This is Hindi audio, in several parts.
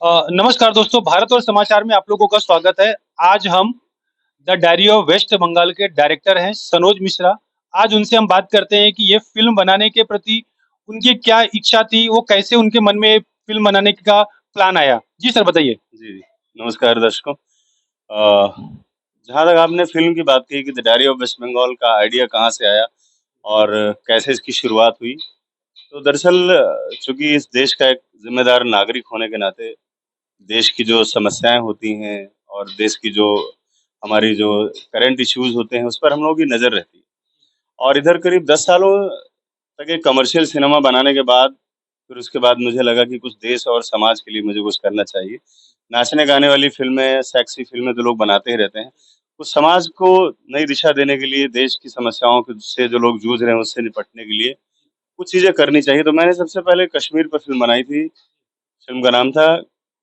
नमस्कार दोस्तों, भारत और समाचार में आप लोगों का स्वागत है। आज हम the diary of West Bengal के डायरेक्टर हैं सनोज मिश्रा। आज उनसे हम बात करते हैं कि ये फ़िल्म बनाने के प्रति उनकी क्या इच्छा थी, वो कैसे उनके मन में फ़िल्म बनाने का प्लान आया? जी सर बताइए। जी, जी। नमस्कार दर्शकों। जहाँ तक आपने फ़िल्म की बात की कि the diary of West Bengal का आइडिया कहाँ से आया और कैसे इसकी शुरुआत हुई। तो दरअसल चूँकि इस देश का एक ज़िम्मेदार नागरिक होने के नाते देश की जो समस्याएँ होती हैं और देश की जो हमारी जो करंट इश्यूज़ होते हैं, उस पर हम लोगों की नज़र रहती है। और इधर करीब 10 सालों तक एक कमर्शियल सिनेमा बनाने के बाद, फिर उसके बाद मुझे लगा कि कुछ देश और समाज के लिए मुझे कुछ करना चाहिए। नाचने-गाने वाली फ़िल्में, सेक्सी फ़िल्में तो लोग बनाते ही रहते हैं। कुछ समाज को नई दिशा देने के लिए, देश की समस्याओं क से जो लोग जूझ रहे हैं, उससे निपटने के लिए कुछ चीज़ें करनी चाहिए। तो मैंने सबसे पहले कश्मीर पर फ़िल्म बनाई थी। फ़िल्म का नाम था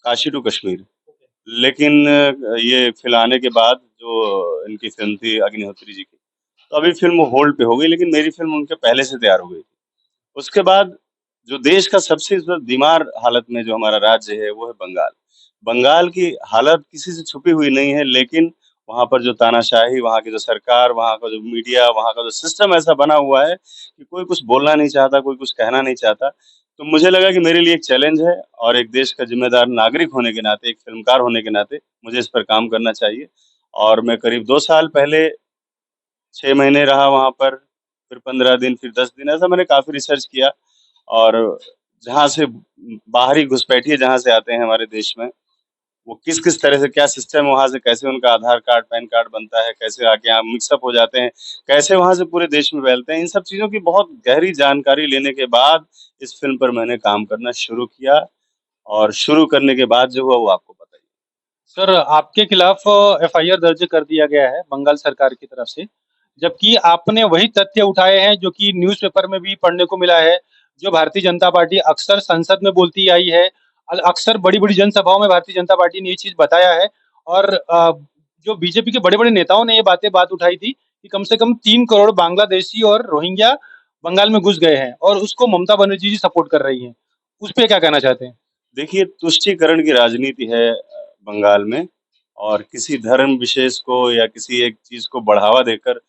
काशी टू कश्मीर। लेकिन ये फ़िल्म आने के बाद जो इनकी फ़िल्म थी अग्निहोत्री जी की, तो अभी फ़िल्म होल्ड पे हो गई, लेकिन मेरी फ़िल्म उनके पहले से तैयार हो गई थी। उसके बाद जो देश का सबसे इस वक़्त बीमार हालत में जो हमारा राज्य है, वो है बंगाल। बंगाल की हालत किसी से छुपी हुई नहीं है, लेकिन वहाँ पर जो तानाशाही, वहाँ की जो सरकार, वहाँ का जो मीडिया, वहाँ का जो सिस्टम ऐसा बना हुआ है कि कोई कुछ बोलना नहीं चाहता, कोई कुछ कहना नहीं चाहता। तो मुझे लगा कि मेरे लिए एक चैलेंज है और एक देश का ज़िम्मेदार नागरिक होने के नाते, एक फ़िल्मकार होने के नाते, मुझे इस पर काम करना चाहिए। और मैं करीब 2 साल पहले 6 महीने रहा वहाँ पर, फिर 15 दिन, फिर 10 दिन, ऐसा मैंने काफ़ी रिसर्च किया और जहाँ से बाहरी घुसपैठिए जहाँ से आते हैं हमारे देश में, वो किस-किस तरह से क्या सिस्टम वहाँ से कैसे उनका आधार कार्ड, पैन कार्ड बनता है, कैसे आके यहाँ मिक्स अप हो जाते हैं, कैसे वहाँ से पूरे देश में फैलते हैं, इन सब चीज़ों की बहुत गहरी जानकारी लेने के बाद इस फ़िल्म पर मैंने काम करना शुरू किया और शुरू करने के बाद जो हुआ वो आपको पता ही है। सर, आपके खिलाफ एफआईआर दर्ज कर दिया गया है बंगाल सरकार की तरफ से, जबकि आपने वही तथ्य उठाए हैं जो कि न्यूज़पेपर में भी पढ़ने को मिला है, जो भारतीय जनता पार्टी अक्सर संसद में बोलती आई है। अक्सर बड़ी-बड़ी जनसभाओं में भारतीय जनता पार्टी ने ये चीज़ बताया है और जो बीजेपी के बड़े-बड़े नेताओं ने ये बात उठाई थी कि कम से कम 3 करोड़ बांग्लादेशी और रोहिंग्या बंगाल में घुस गए हैं और उसको ममता बनर्जी जी सपोर्ट कर रही हैं। उस पे क्या कहना चाहते हैं? देखिए, तुष्टीकरण की राजनीति है बंगाल में और किसी धर्म विशेष को या किसी एक चीज़ को बढ़ावा देकर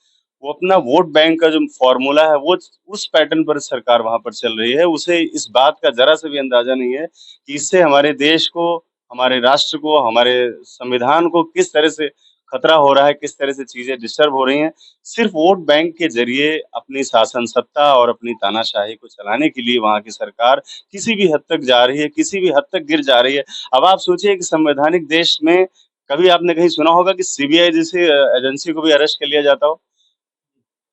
वो अपना वोट बैंक का जो फ़ॉर्मूला है, वो उस पैटर्न पर सरकार वहाँ पर चल रही है। उसे इस बात का ज़रा-सा भी अंदाज़ा नहीं है कि इससे हमारे देश को, हमारे राष्ट्र को, हमारे संविधान को किस तरह से खतरा हो रहा है, किस तरह से चीज़ें डिस्टर्ब हो रही हैं। सिर्फ़ वोट बैंक के ज़रिए अपनी शासन सत्ता और अपनी तानाशाही को चलाने के लिए वहाँ की सरकार किसी भी हद तक जा रही है, किसी भी हद तक गिर जा रही है। अब आप सोचिए कि संवैधानिक देश में कभी आपने कहीं सुना होगा कि सीबीआई जैसी एजेंसी को भी अरेस्ट कर लिया जाता हो?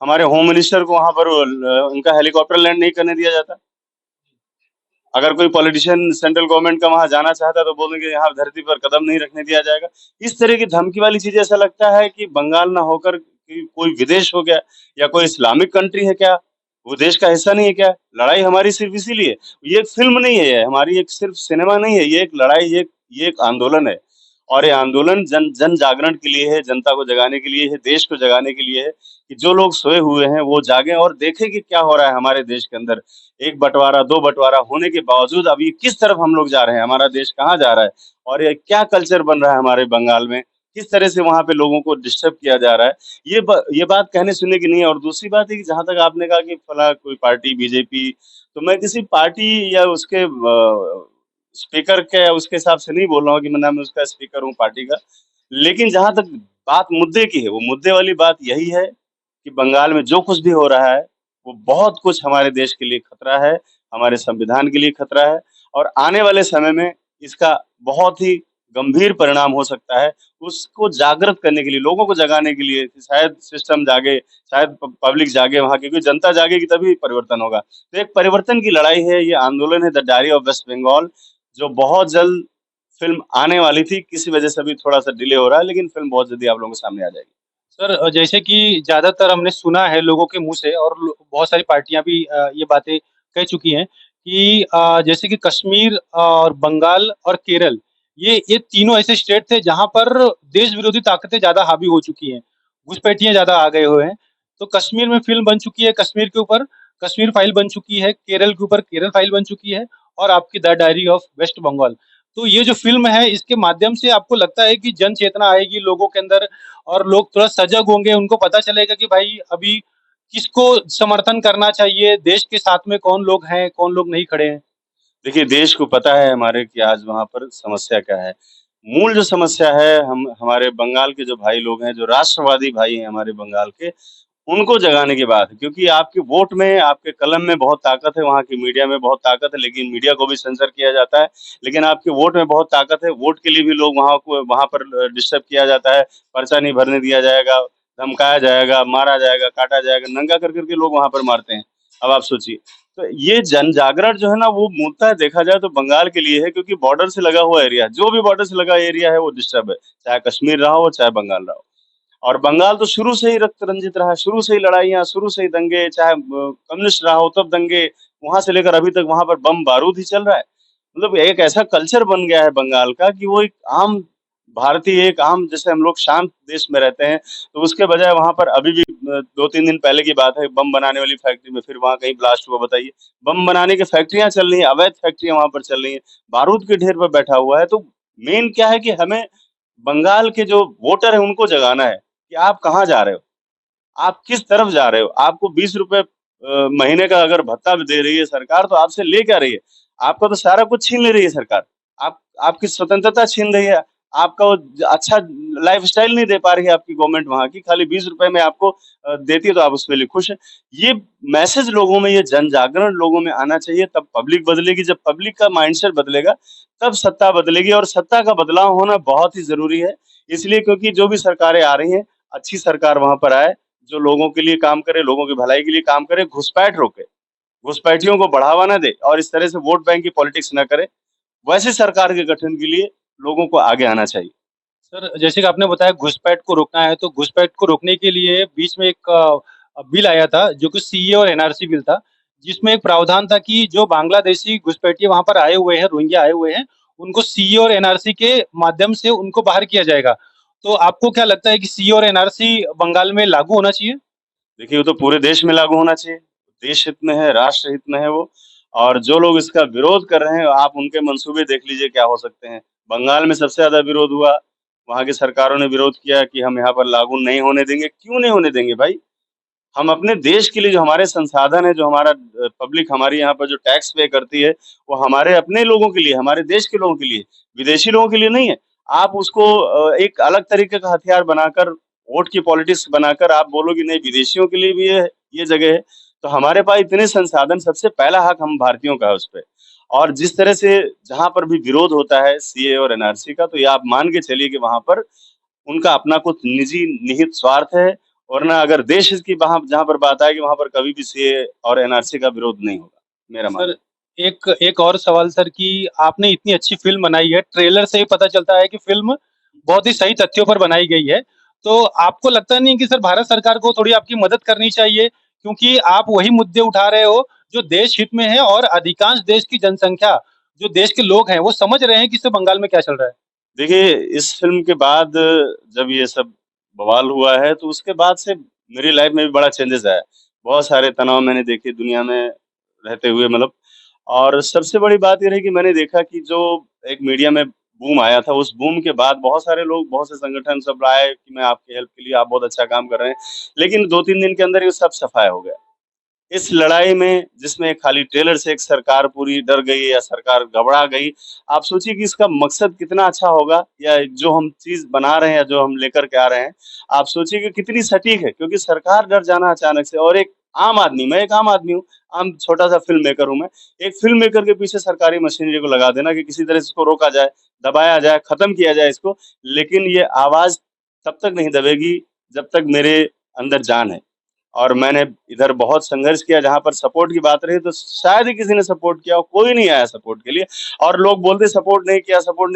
हमारे होम मिनिस्टर को वहाँ पर उनका हेलीकॉप्टर लैंड नहीं करने दिया जाता। अगर कोई पॉलिटिशियन सेंट्रल गवर्नमेंट का वहाँ जाना चाहता है तो बोलेंगे यहाँ धरती पर कदम नहीं रखने दिया जाएगा। इस तरह की धमकी वाली चीज़ें ऐसा लगता है कि बंगाल ना होकर कि कोई विदेश हो गया या कोई इस्लामिक कंट्री है क्या? वो देश का हिस्सा नहीं है क्या? लड़ाई हमारी सिर्फ़ इसीलिए ये एक फ़िल्म नहीं है, ये हमारी एक सिर्फ़ सिनेमा नहीं है, ये एक लड़ाई, ये एक आंदोलन है। और ये आंदोलन जन जागरण के लिए है, जनता को जगाने के लिए है, देश को जगाने के लिए है कि जो लोग सोए हुए हैं वो जागें और देखें कि क्या हो रहा है हमारे देश के अंदर। 1 बँटवारा, 2 बँटवारा होने के बावजूद अब ये किस तरफ हम लोग जा रहे हैं, हमारा देश कहाँ जा रहा है और ये क्या कल्चर बन रहा है हमारे बंगाल में, किस तरह से वहाँ पे लोगों को डिस्टर्ब किया जा रहा है। ये बात कहने सुनने की नहीं है और दूसरी बात है कि जहाँ तक आपने कहा कि फला कोई पार्टी बीजेपी, तो मैं किसी पार्टी या उसके स्पीकर के उसके हिसाब से नहीं बोल रहा हूँ कि मैं उसका स्पीकर हूँ पार्टी का। लेकिन जहाँ तक बात मुद्दे की है, वो मुद्दे वाली बात यही है कि बंगाल में जो कुछ भी हो रहा है, वो बहुत कुछ हमारे देश के लिए खतरा है, हमारे संविधान के लिए खतरा है और आने वाले समय में इसका बहुत ही गंभीर परिणाम हो सकता है। उसको जागृत करने के लिए, लोगों को जगाने के लिए कि शायद सिस्टम जागे, शायद प पब्लिक जागे वहाँ की, क्योंकि जनता जागेगी तभी परिवर्तन होगा। तो एक परिवर्तन की लड़ाई है, ये आंदोलन है the diary of West Bengal, जो बहुत जल्द फ़िल्म आने वाली थी, किसी वजह से अभी थोड़ा-सा डिले हो रहा है, लेकिन फ़िल्म बहुत जल्दी आप लोगों के सामने आ जाएगी। सर, जैसे कि ज़्यादातर हमने सुना है लोगों के मुँह से और लो बहुत सारी पार्टियाँ भी ये बातें कह चुकी हैं कि जैसे कि कश्मीर और बंगाल और केरल, ये तीनों ऐसे स्टेट थे जहाँ पर देश विरोधी ताकतें ज़्यादा हावी हो चुकी हैं, घुसपैठिए ज़्यादा आ गए हुए हैं। तो कश्मीर में फ़िल्म बन चुकी है कश्मीर के ऊपर, कश्मीर फाइल बन चुकी है, केरल के ऊपर केरल फाइल बन चुकी है और आपकी the diary of West Bengal. तो ये जो फ़िल्म है इसके माध्यम से आपको लगता है कि जन चेतना आएगी लोगों के अंदर और लोग थोड़ा सजग होंगे, उनको पता चलेगा कि भाई अभी किसको समर्थन करना चाहिए, देश के साथ में कौन लोग हैं, कौन लोग नहीं खड़े हैं? देखिए, देश को पता है हमारे कि आज वहाँ पर समस्या क्या है। मूल जो समस्या है हम हमारे बंगाल के जो भाई लोग हैं, जो राष्ट्रवादी भाई हैं हमारे बंगाल के, उनको जगाने की बात है क्योंकि आपके वोट में, आपके कलम में बहुत ताकत है, वहाँ की मीडिया में बहुत ताकत है, लेकिन मीडिया को भी सेंसर किया जाता है। लेकिन आपके वोट में बहुत ताकत है, वोट के लिए भी लोग वहाँ पर डिस्टर्ब किया जाता है, पर्चा नहीं भरने दिया जाएगा, धमकाया जाएगा, मारा जाएगा, काटा जाएगा, नंगा कर के लोग वहाँ पर मारते हैं। अब आप सोचिए, तो ये जन जागरण जो है ना वो मूलतः देखा जाए तो बंगाल के लिए है क्योंकि बॉर्डर से लगा हुआ एरिया है, जो भी बॉर्डर से लगा एरिया है वो डिस्टर्ब है, चाहे कश्मीर रहा हो, चाहे बंगाल रहा हो। और बंगाल तो शुरू से ही रक्त रंजित रहा है, शुरू से ही लड़ाइयाँ, शुरू से ही दंगे, चाहे कम्युनिस्ट रहा हो तब दंगे, वहाँ से लेकर अभी तक वहाँ पर बम बारूद ही चल रहा है। मतलब एक ऐसा कल्चर बन गया है बंगाल का कि वो एक आम भारतीय, एक आम जैसे हम लोग शांत देश में रहते हैं, तो उसके बजाय वहाँ पर अभी भी 2-3 दिन पहले की बात है, बम बनाने वाली फैक्ट्री में फिर वहाँ कहीं ब्लास्ट हुआ बताइए। बम बनाने की फैक्ट्रियाँ चल रही हैं, अवैध फैक्ट्रियाँ वहाँ पर चल रही हैं, बारूद के ढेर पर बैठा हुआ है। तो मेन क्या है कि हमें बंगाल के जो वोटर हैं उनको जगाना है कि आप कहाँ जा रहे हो? आप किस तरफ जा रहे हो? आपको ₹20 महीने का अगर भत्ता भी दे रही है सरकार तो आपसे ले क्या रही है? आपका तो सारा कुछ छीन ले रही है सरकार। आप आपकी स्वतंत्रता छीन रही है। आपका वो अच्छा लाइफ़स्टाइल नहीं दे पा रही है आपकी गवर्नमेंट वहाँ की, खाली ₹20 में आपको देती है तो आप उसके लिए खुश हैं। ये मैसेज लोगों में, ये जन जागरण लोगों में आना चाहिए तब पब्लिक बदलेगी। जब पब्लिक का माइंडसेट बदलेगा, तब सत्ता बदलेगी और सत्ता का बदलाव होना बहुत ही ज़रूरी है। इसलिए क्योंकि जो भी सरकारें आ रही हैं, अच्छी सरकार वहाँ पर आए, जो लोगों के लिए काम करे, लोगों की भलाई के लिए काम करे, घुसपैठ रोके, घुसपैठियों को बढ़ावा ना दे और इस तरह से वोट बैंक की पॉलिटिक्स ना करे। वैसी सरकार के गठन के लिए लोगों को आगे आना चाहिए। सर, जैसे कि आपने बताया घुसपैठ को रोकना है, तो घुसपैठ को रोकने के लिए बीच में एक बिल आया था, जो कि सीएए और एनआरसी बिल था, जिसमें एक प्रावधान था कि जो बांग्लादेशी घुसपैठिए वहाँ पर आए हुए हैं, रोहिंग्या आए हुए हैं, उनको सीएए और एनआरसी के माध्यम से उनको बाहर किया जाएगा। तो आपको क्या लगता है कि सीएए और एनआरसी बंगाल में लागू होना चाहिए? देखिए, वो तो पूरे देश में लागू होना चाहिए। देश हित में है, राष्ट्र हित में है वो और जो लोग इसका विरोध कर रहे हैं, आप उनके मंसूबे देख लीजिए क्या हो सकते हैं। बंगाल में सबसे ज़्यादा विरोध हुआ, वहाँ की सरकारों ने विरोध किया कि हम यहाँ पर लागू नहीं होने देंगे। क्यों नहीं होने देंगे भाई? हम अपने देश के लिए जो हमारे संसाधन है, जो हमारा पब्लिक हमारी यहाँ पर जो टैक्स पे करती है, वो हमारे अपने लोगों के लिए, हमारे देश के लोगों के लिए, विदेशी लोगों के लिए नहीं है। आप उसको एक अलग तरीके का हथियार बनाकर, वोट की पॉलिटिक्स बनाकर आप बोलोगे नहीं विदेशियों के लिए भी ये जगह है। तो हमारे पास इतने संसाधन, सबसे पहला हक हम भारतीयों का है उस पे। और जिस तरह से जहाँ पर भी विरोध होता है सीएए और एनआरसी का, तो ये आप मान के चलिए कि वहाँ पर उनका अपना कुछ निजी निहित स्वार्थ है वरना अगर देश हित की वहाँ जहाँ पर बात आएगी वहाँ पर कभी भी सीएए और एनआरसी का विरोध नहीं होगा, मेरा सर, मानना एक एक और सवाल सर कि आपने इतनी अच्छी फ़िल्म बनाई है, ट्रेलर से ही पता चलता है कि फ़िल्म बहुत ही सही तथ्यों पर बनाई गई है। तो आपको लगता नहीं कि सर भारत सरकार को थोड़ी आपकी मदद करनी चाहिए? क्योंकि आप वही मुद्दे उठा रहे हो जो देश हित में है और अधिकांश देश की जनसंख्या, जो देश के लोग हैं, वो समझ रहे हैं कि इस बंगाल में क्या चल रहा है। है। देखिए, इस फ़िल्म के बाद जब ये सब बवाल हुआ है, तो उसके बाद से मेरी लाइफ़ में भी बड़ा चेंजेज़ आया है। बहुत सारे तनाव मैंने देखे दुनिया में रहते हुए मतलब और सबसे बड़ी बात ये रही कि मैंने देखा कि जो एक मीडिया में बूम आया था, उस बूम के बाद बहुत सारे लोग, बहुत से संगठन सब आए कि मैं आपकी हेल्प के लिए आप बहुत अच्छा काम कर रहे हैं। लेकिन 2-3 दिन के अंदर ये सब सफाया हो गया। इस लड़ाई में जिसमें खाली ट्रेलर से एक सरकार पूरी डर गई या सरकार घबरा गई, आप सोचिए कि इसका मकसद कितना अच्छा होगा या जो हम चीज़ बना रहे हैं या जो हम लेकर के आ रहे हैं, आप सोचिए कि कितनी सटीक है क्योंकि सरकार डर जाना अचानक से और एक आम आदमी, मैं एक आम आदमी हूँ, आम छोटा-सा फ़िल्म मेकर हूँ मैं। एक फ़िल्म मेकर के पीछे सरकारी मशीनरी को लगा देना कि किसी तरह से इसको रोका जाए, दबाया जाए, खत्म किया जाए इसको, लेकिन ये आवाज़ तब तक नहीं दबेगी जब तक मेरे अंदर जान है। और मैंने इधर बहुत संघर्ष किया जहाँ पर सपोर्ट की बात रही तो शायद ही किसी ने सपोर्ट किया हो, कोई नहीं आया सपोर्ट के लिए और लोग बोलते सपोर्ट नहीं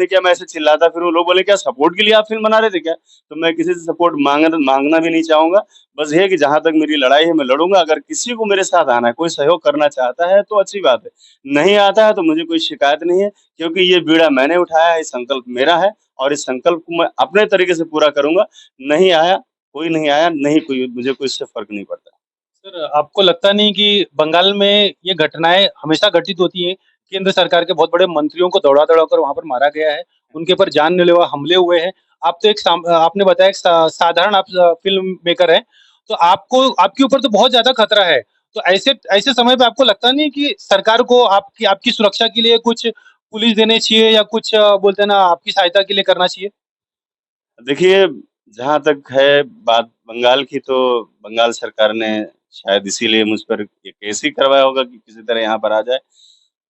किया, मैं ऐसे चिल्लाता फिरूँ, लोग बोले क्या सपोर्ट के लिए आप फ़िल्म बना रहे थे क्या? तो मैं किसी से सपोर्ट माँगना भी नहीं चाहूँगा, बस ये है कि जहाँ तक मेरी लड़ाई है मैं लड़ूँगा, अगर किसी को मेरे साथ आना है, कोई सहयोग करना चाहता है तो अच्छी बात है, नहीं आता है तो मुझे कोई शिकायत नहीं है क्योंकि ये बीड़ा मैंने उठाया है, ये संकल्प मेरा है और इस संकल्प को मैं अपने तरीके से पूरा करूँगा, नहीं आया कोई नहीं आया, नहीं कोई मुझे कोई इससे फ़र्क नहीं पड़ता। सर, आपको लगता नहीं कि बंगाल में ये घटनाएँ हमेशा घटित होती हैं केंद्र सरकार के बहुत बड़े मंत्रियों को दौड़ा-दौड़ा कर वहाँ पर मारा गया है। उनके ऊपर जानलेवा हमले हुए हैं। आप तो आपने बताया एक साधारण आप फ़िल्म मेकर हैं, तो आपको आपके ऊपर तो बहुत ज़्यादा खतरा है। तो ऐसे ऐसे समय पे आपको लगता नहीं कि सरकार को आपकी आपकी सुरक्षा के लिए कुछ पुलिस देनी चाहिए या कुछ बोलते हैं ना आपकी सहायता के लिए करना चाहिए? देखिए, जहाँ तक है बात बंगाल की, तो बंगाल सरकार ने शायद इसीलिए मुझ पर ये केस ही करवाया होगा कि किसी तरह यहाँ पर आ जाए।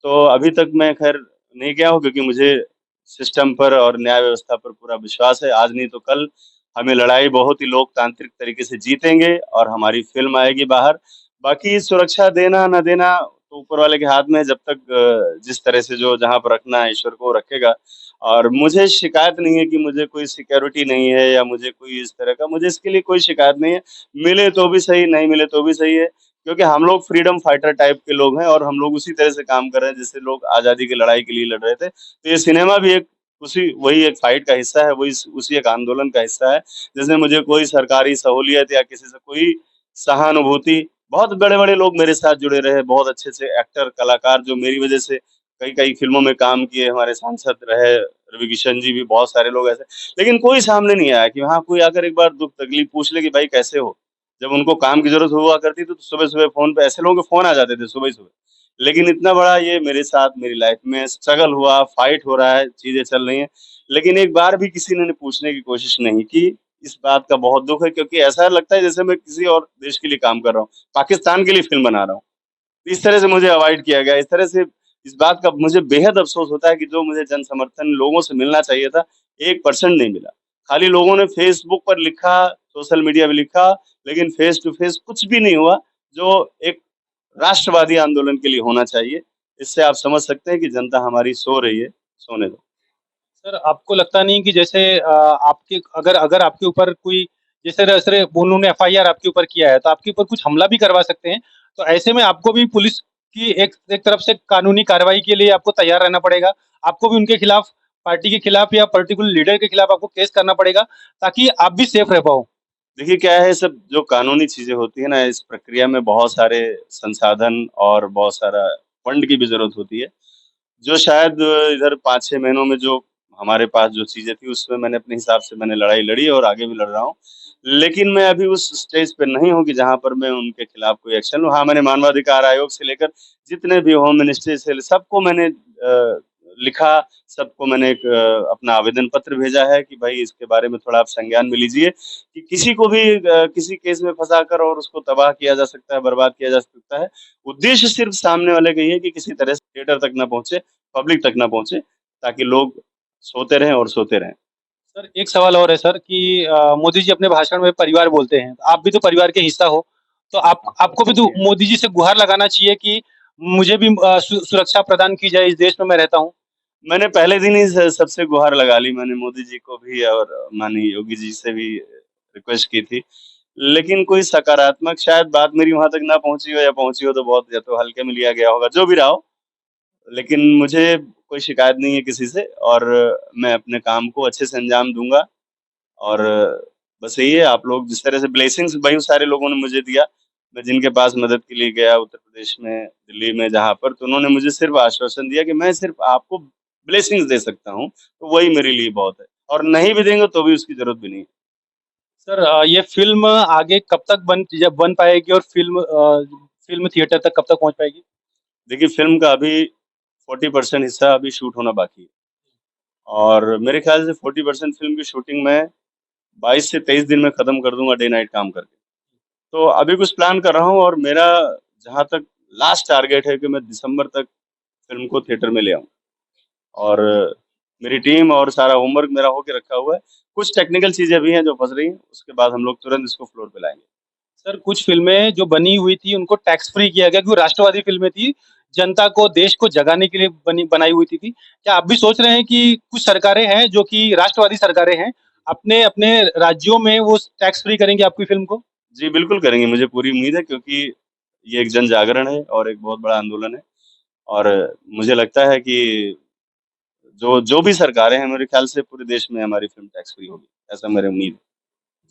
तो अभी तक मैं ख़ैर नहीं गया हूँ, क्योंकि मुझे सिस्टम पर और न्याय व्यवस्था पर पूरा विश्वास है। आज नहीं तो कल हमें लड़ाई बहुत ही लोकतांत्रिक तरीके से जीतेंगे और हमारी फ़िल्म आएगी बाहर। बाकी सुरक्षा देना ना देना तो ऊपर वाले के हाथ में है। जब तक जिस तरह से जो जहाँ पर रखना है ईश्वर को रखेगा। और मुझे शिकायत नहीं है कि मुझे कोई सिक्योरिटी नहीं है या मुझे कोई इस तरह का, मुझे इसके लिए कोई शिकायत नहीं है। मिले तो भी सही, नहीं मिले तो भी सही है। क्योंकि हम लोग फ्रीडम फाइटर टाइप के लोग हैं और हम लोग उसी तरह से काम कर रहे हैं जैसे लोग आज़ादी की लड़ाई के लिए लड़ रहे थे। तो ये सिनेमा भी एक उसी वही एक फाइट का हिस्सा है, वही उसी एक आंदोलन का हिस्सा है। जिसमें मुझे कोई सरकारी सहूलियत या किसी से कोई सहानुभूति, बहुत बड़े-बड़े लोग मेरे साथ जुड़े रहे, बहुत अच्छे-अच्छे एक्टर, कलाकार जो मेरी वज़ह से कई-कई फ़िल्मों में काम किए, हमारे सांसद रहे, रवि किशन जी भी, बहुत सारे लोग ऐसे। लेकिन कोई सामने नहीं आया कि हाँ, कोई आकर एक बार दुःख-तकलीफ पूछ ले कि भाई कैसे हो? जब उनको काम की ज़रूरत हुआ करती थी, तो सुबह-सुबह फ़ोन पे ऐसे लोगों के फ़ोन आ जाते थे सुबह ही सुबह। लेकिन इतना बड़ा ये मेरे साथ मेरी लाइफ़ में स्ट्रगल हुआ, फाइट हो रहा है, चीज़ें चल रही हैं, लेकिन एक बार भी किसी ने पूछने की कोशिश नहीं की। इस बात का बहुत दुःख है, क्योंकि ऐसा लगता है जैसे मैं किसी और देश के लिए काम कर रहा हूँ, पाकिस्तान के लिए फ़िल्म बना रहा हूँ। इस तरह से मुझे अवॉइड किया गया, इस तरह से इस बात का मुझे बेहद अफ़सोस होता है कि जो मुझे जन समर्थन लोगों से मिलना चाहिए था, 1% नहीं मिला। खाली लोगों ने फ़ेसबुक पर लिखा, सोशल मीडिया पे लिखा, लेकिन फ़ेस टू फ़ेस कुछ भी नहीं हुआ, जो एक राष्ट्रवादी आंदोलन के लिए होना चाहिए। इससे आप समझ सकते हैं कि जनता हमारी सो रही है, सोने दो। सर, आपको लगता नहीं कि जैसे आपके अगर अगर आपके ऊपर कोई जैसे जैसे उन्होंने एफआईआर आपके ऊपर किया है, तो आपके ऊपर कुछ हमला भी करवा सकते हैं। तो ऐसे में आपको भी पुलिस की एक एक तरफ से कानूनी कार्रवाई के लिए आपको तैयार रहना पड़ेगा। आपको भी उनके खिलाफ, पार्टी के खिलाफ या पर्टिकुलर लीडर के खिलाफ आपको केस करना पड़ेगा, ताकि आप भी सेफ रह पाओ। देखिए क्या है, सब जो कानूनी चीज़ें होती हैं ना, इस प्रक्रिया में बहुत सारे संसाधन और बहुत सारा फंड की भी ज़रूरत होती है। जो शायद इधर 5-6 महीनों में जो हमारे पास जो चीज़ें थी, उसमें मैंने अपने हिसाब से मैंने लड़ाई लड़ी और आगे भी लड़ रहा हूँ। लेकिन मैं अभी उस स्टेज पे नहीं हूँ कि जहाँ पर मैं उनके खिलाफ कोई एक्शन लूँ। हाँ, मैंने मानवाधिकार आयोग से लेकर जितने भी होम मिनिस्ट्री से सबको मैंने लिखा, सबको मैंने एक अपना आवेदन पत्र भेजा है कि भाई इसके बारे में थोड़ा आप संज्ञान में लीजिए कि किसी को भी किसी केस में फँसाकर और उसको तबाह किया जा सकता है, बर्बाद किया जा सकता है। उद्देश्य सिर्फ़ सामने वाले का ये है कि किसी तरह से थिएटर तक ना पहुँचे, पब्लिक तक ना पहुँचे, ताकि लोग सोते रहें और सोते रहें। सर, एक सवाल और है सर कि मोदी जी अपने भाषण में परिवार बोलते हैं। आप भी तो परिवार के हिस्सा हो, तो आप आपको भी तो मोदी जी से गुहार लगाना चाहिए कि मुझे भी सुरक्षा प्रदान की जाए इस देश में मैं रहता हूँ। मैंने पहले दिन ही स सबसे गुहार लगा ली, मैंने मोदी जी को भी और माननीय योगी जी से भी रिक्वेस्ट की थी। लेकिन कोई सकारात्मक शायद बात मेरी वहाँ तक ना पहुँची हो, या पहुँची हो तो बहुत या तो हल्के में लिया गया होगा, जो भी रहा हो। लेकिन मुझे कोई शिकायत नहीं है किसी से, और मैं अपने काम को अच्छे से अंजाम दूँगा। और बस यही है, आप लोग जिस तरह से ब्लेसिंग्स बहुत सारे लोगों ने मुझे दिया, मैं जिनके पास मदद के लिए गया उत्तर प्रदेश में, दिल्ली में जहाँ पर, तो उन्होंने मुझे सिर्फ़ आश्वासन दिया कि मैं सिर्फ़ आपको ब्लेसिंग्स दे सकता हूँ, तो वही मेरे लिए बहुत है। और नहीं भी देंगे तो भी उसकी ज़रूरत भी नहीं है। सर, ये फ़िल्म आगे कब तक बन पाएगी और फ़िल्म थिएटर तक कब तक पहुँच पाएगी? देखिए, फ़िल्म का अभी 40% हिस्सा अभी शूट होना बाकी है, और मेरे ख़्याल से 40% फ़िल्म की शूटिंग मैं 22 से 23 दिन में ख़त्म कर दूँगा, डे नाइट काम करके। तो अभी कुछ प्लान कर रहा हूँ, और मेरा जहाँ तक लास्ट टारगेट है कि मैं दिसंबर तक फ़िल्म को थिएटर में ले आऊँ। और मेरी टीम और सारा होमवर्क मेरा होके रखा हुआ है। कुछ टेक्निकल चीज़ें भी हैं जो फँस रही हैं, उसके बाद हम लोग तुरंत इसको फ्लोर पे लाएँगे। सर, कुछ फ़िल्में जो बनी हुई थी उनको टैक्स फ्री किया गया क्योंकि राष्ट्रवादी फ़िल्में थी, जनता को, देश को जगाने के लिए बनाई हुई थी। क्या आप भी सोच रहे हैं कि कुछ सरकारें हैं जो कि राष्ट्रवादी सरकारें हैं, अपने अपने राज्यों में वो टैक्स फ्री करेंगी आपकी फ़िल्म को? जी, बिल्कुल करेंगे, मुझे पूरी उम्मीद है, क्योंकि ये एक जन जागरण है और एक बहुत बड़ा आंदोलन है, और मुझे लगता है कि जो जो भी सरकारें हैं, मेरे ख़्याल से पूरे देश में हमारी फ़िल्म टैक्स फ्री होगी, ऐसा मेरी उम्मीद है।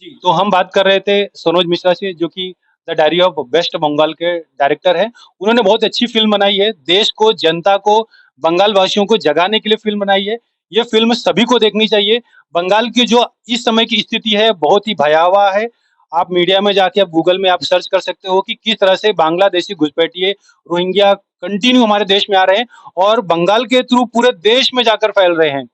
जी, तो हम बात कर रहे थे सनोज मिश्रा से जो कि the diary of West Bengal के डायरेक्टर हैं। उन्होंने बहुत अच्छी फ़िल्म बनाई है, देश को, जनता को, बंगाल वासियों को जगाने के लिए फ़िल्म बनाई है। ये फ़िल्म सभी को देखनी चाहिए। बंगाल की जो इस समय की स्थिति है, बहुत ही भयावह है। आप मीडिया में जाके आप गूगल में आप सर्च कर सकते हो कि किस तरह से बांग्लादेशी घुसपैठिए, रोहिंग्या कंटिन्यू हमारे देश में आ रहे हैं और बंगाल के थ्रू पूरे देश में जाकर फैल रहे हैं।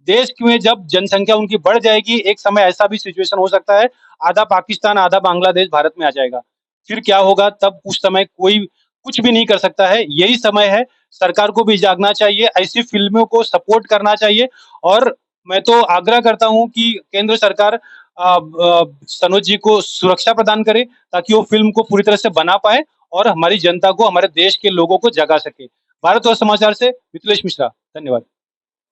देश में जब जनसंख्या उनकी बढ़ जाएगी, एक समय ऐसा भी सिचुएशन हो सकता है, आधा पाकिस्तान, आधा बांग्लादेश भारत में आ जाएगा। फिर क्या होगा? तब उस समय कोई कुछ भी नहीं कर सकता है। यही समय है, सरकार को भी जागना चाहिए, ऐसी फ़िल्मों को सपोर्ट करना चाहिए और मैं तो आग्रह करता हूँ कि केंद्र सरकार सनोज जी को सुरक्षा प्रदान करे, ताकि वो फ़िल्म को पूरी तरह से बना पाएँ और हमारी जनता को, हमारे देश के लोगों को जगा सके। भारत और समाचार से मिथिलेश मिश्रा, धन्यवाद।